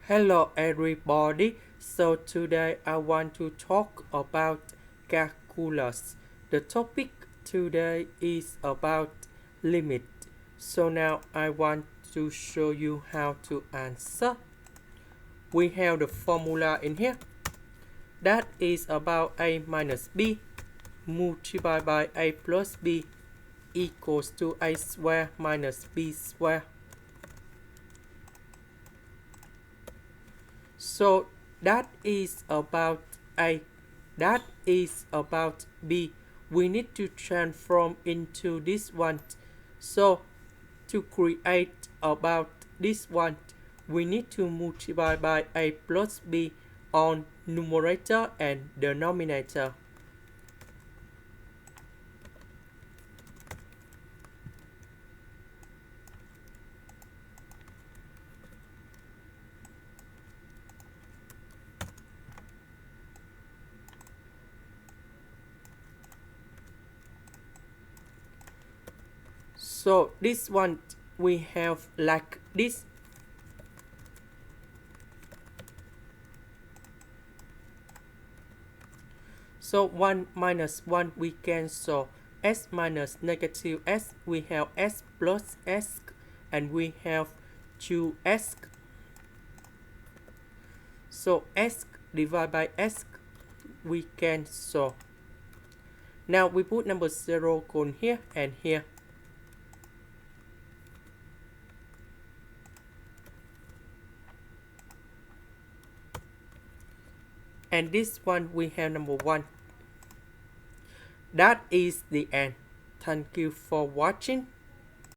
Hello everybody, so today I want to talk about calculus. The topic today is about limit. So now I want to show you how to answer. We have the formula in here. That is about a minus b multiplied by a plus b equals to a square minus b square. So that is about A. That is about B. We need to transform into this one. So to create about this one, we need to multiply by A plus B on numerator and denominator. So this one we have like this. So 1 minus 1 we cancel. S minus negative S, we have S plus S, and we have 2S. So S divided by S, we cancel. Now we put number 0 on here and here. And this one we have number 1. That is the end. Thank you for watching.